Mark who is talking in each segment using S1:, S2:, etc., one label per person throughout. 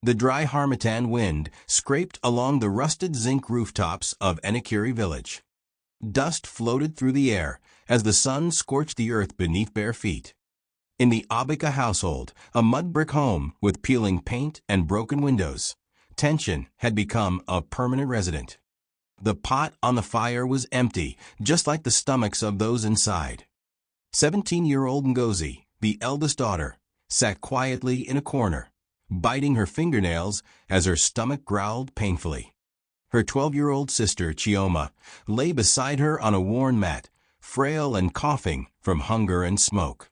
S1: The dry harmattan wind scraped along the rusted zinc rooftops of Enikiri village. Dust floated through the air as the sun scorched the earth beneath bare feet. In the Abika household, a mud brick home with peeling paint and broken windows, tension had become a permanent resident. The pot on the fire was empty, just like the stomachs of those inside. 17-year-old Ngozi, the eldest daughter, sat quietly in a corner, biting her fingernails as her stomach growled painfully. Her 12-year-old sister, Chioma, lay beside her on a worn mat, frail and coughing from hunger and smoke.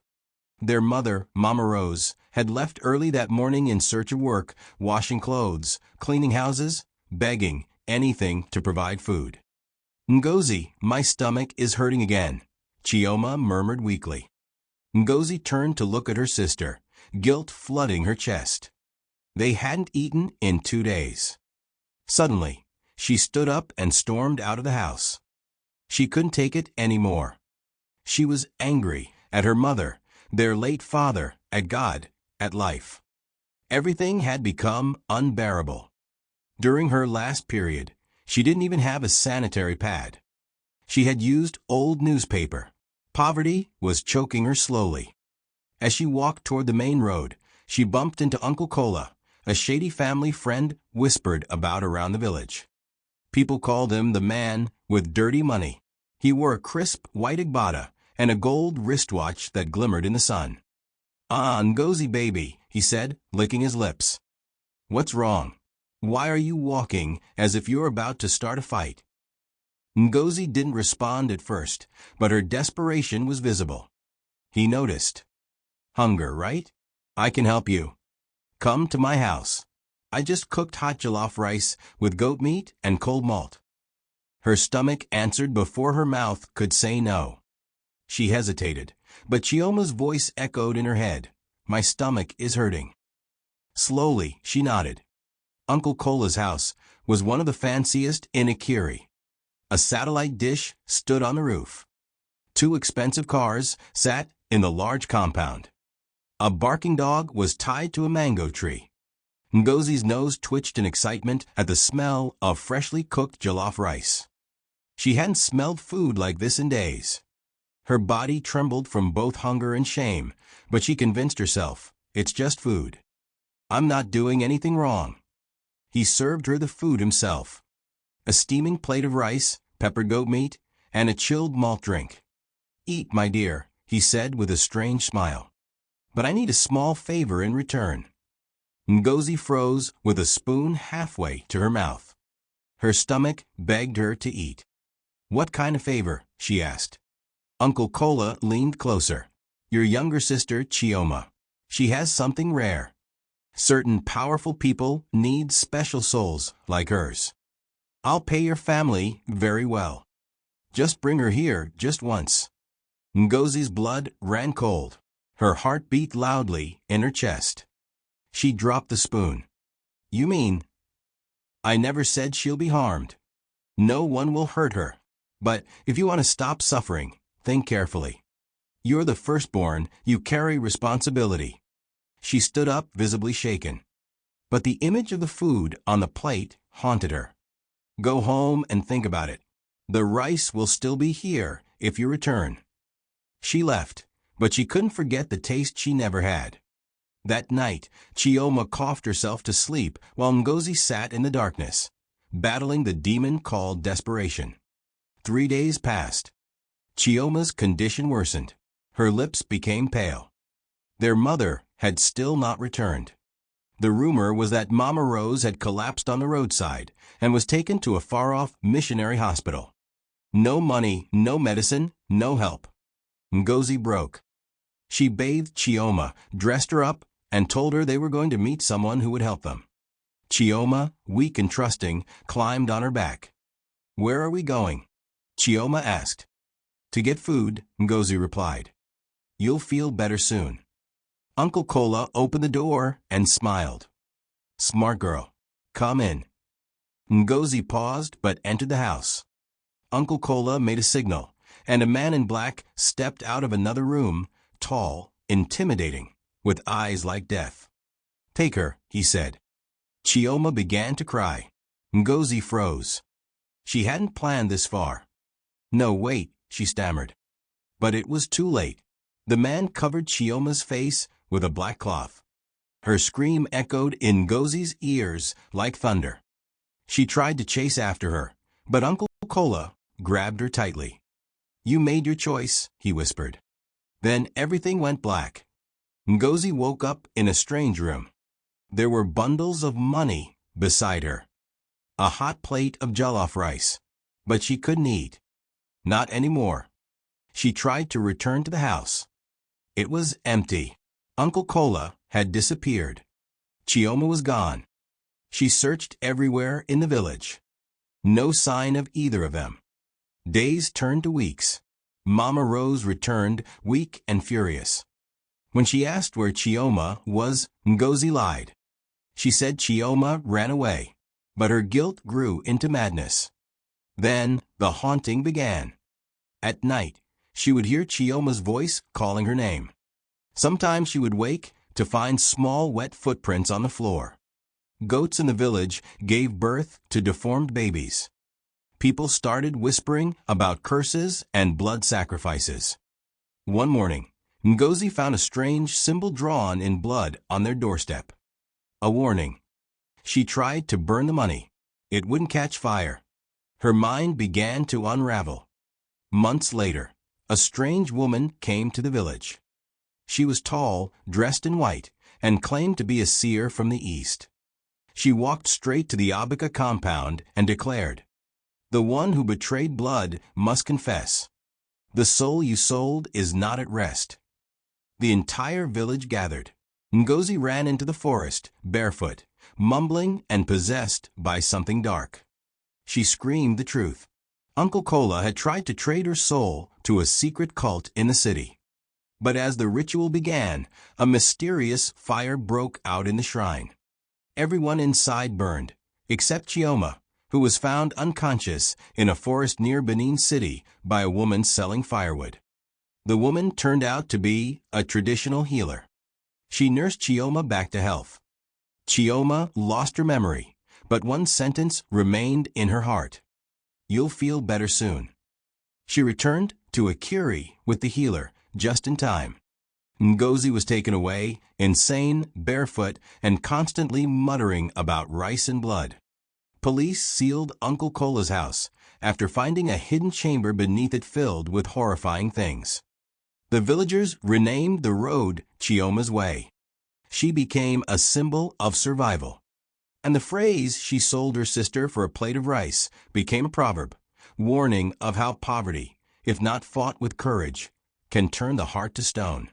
S1: Their mother, Mama Rose, had left early that morning in search of work, washing clothes, cleaning houses, begging, anything to provide food. "Ngozi, my stomach is hurting again," Chioma murmured weakly. Ngozi turned to look at her sister, guilt flooding her chest. They hadn't eaten in 2 days. Suddenly, she stood up and stormed out of the house. She couldn't take it anymore. She was angry at her mother, their late father, at God, at life. Everything had become unbearable. During her last period, she didn't even have a sanitary pad. She had used old newspaper. Poverty was choking her slowly. As she walked toward the main road, she bumped into Uncle Kola, a shady family friend whispered about around the village. People called him the man with dirty money. He wore a crisp white agbada and a gold wristwatch that glimmered in the sun. "Ah, Ngozi baby," he said, licking his lips. "What's wrong? Why are you walking as if you're about to start a fight?" Ngozi didn't respond at first, but her desperation was visible. He noticed. "Hunger, right? I can help you. Come to my house. I just cooked hot jollof rice with goat meat and cold malt." Her stomach answered before her mouth could say no. She hesitated, but Chioma's voice echoed in her head. "My stomach is hurting." Slowly, she nodded. Uncle Kola's house was one of the fanciest in Ikiri. A satellite dish stood on the roof. 2 expensive cars sat in the large compound. A barking dog was tied to a mango tree. Ngozi's nose twitched in excitement at the smell of freshly cooked jollof rice. She hadn't smelled food like this in days. Her body trembled from both hunger and shame, but she convinced herself, it's just food. "I'm not doing anything wrong." He served her the food himself. A steaming plate of rice, peppered goat meat, and a chilled malt drink. "Eat, my dear," he said with a strange smile. "But I need a small favor in return." Ngozi froze with a spoon halfway to her mouth. Her stomach begged her to eat. "What kind of favor?" she asked. Uncle Kola leaned closer. "Your younger sister, Chioma. She has something rare. Certain powerful people need special souls like hers. I'll pay your family very well. Just bring her here just once." Ngozi's blood ran cold. Her heart beat loudly in her chest. She dropped the spoon. "You mean?" "I never said she'll be harmed. No one will hurt her. But if you want to stop suffering, think carefully. You're the firstborn, you carry responsibility." She stood up, visibly shaken. But the image of the food on the plate haunted her. "Go home and think about it. The rice will still be here if you return." She left, but she couldn't forget the taste she never had. That night, Chioma coughed herself to sleep while Ngozi sat in the darkness, battling the demon called desperation. 3 days passed. Chioma's condition worsened. Her lips became pale. Their mother had still not returned. The rumor was that Mama Rose had collapsed on the roadside and was taken to a far-off missionary hospital. No money, no medicine, no help. Ngozi broke. She bathed Chioma, dressed her up, and told her they were going to meet someone who would help them. Chioma, weak and trusting, climbed on her back. "Where are we going?" Chioma asked. "To get food," Ngozi replied. "You'll feel better soon." Uncle Kola opened the door and smiled. "Smart girl. Come in." Ngozi paused but entered the house. Uncle Kola made a signal, and a man in black stepped out of another room, tall, intimidating, with eyes like death. "Take her," he said. Chioma began to cry. Ngozi froze. She hadn't planned this far. "No, wait," she stammered. But it was too late. The man covered Chioma's face with a black cloth. Her scream echoed in Ngozi's ears like thunder. She tried to chase after her, but Uncle Kola grabbed her tightly. "You made your choice," he whispered. Then everything went black. Ngozi woke up in a strange room. There were bundles of money beside her. A hot plate of jollof rice. But she couldn't eat. Not anymore. She tried to return to the house. It was empty. Uncle Kola had disappeared. Chioma was gone. She searched everywhere in the village. No sign of either of them. Days turned to weeks. Mama Rose returned, weak and furious. When she asked where Chioma was, Ngozi lied. She said Chioma ran away, but her guilt grew into madness. Then the haunting began. At night, she would hear Chioma's voice calling her name. Sometimes she would wake to find small wet footprints on the floor. Goats in the village gave birth to deformed babies. People started whispering about curses and blood sacrifices. One morning, Ngozi found a strange symbol drawn in blood on their doorstep. A warning. She tried to burn the money. It wouldn't catch fire. Her mind began to unravel. Months later, a strange woman came to the village. She was tall, dressed in white, and claimed to be a seer from the east. She walked straight to the Abika compound and declared, "The one who betrayed blood must confess. The soul you sold is not at rest." The entire village gathered. Ngozi ran into the forest, barefoot, mumbling and possessed by something dark. She screamed the truth. Uncle Kola had tried to trade her soul to a secret cult in the city. But as the ritual began, a mysterious fire broke out in the shrine. Everyone inside burned, except Chioma, who was found unconscious in a forest near Benin City by a woman selling firewood. The woman turned out to be a traditional healer. She nursed Chioma back to health. Chioma lost her memory, but one sentence remained in her heart. "You'll feel better soon." She returned to Akiri with the healer, just in time. Ngozi was taken away, insane, barefoot, and constantly muttering about rice and blood. Police sealed Uncle Kola's house after finding a hidden chamber beneath it filled with horrifying things. The villagers renamed the road Chioma's Way. She became a symbol of survival. And the phrase "she sold her sister for a plate of rice" became a proverb, warning of how poverty, if not fought with courage, can turn the heart to stone.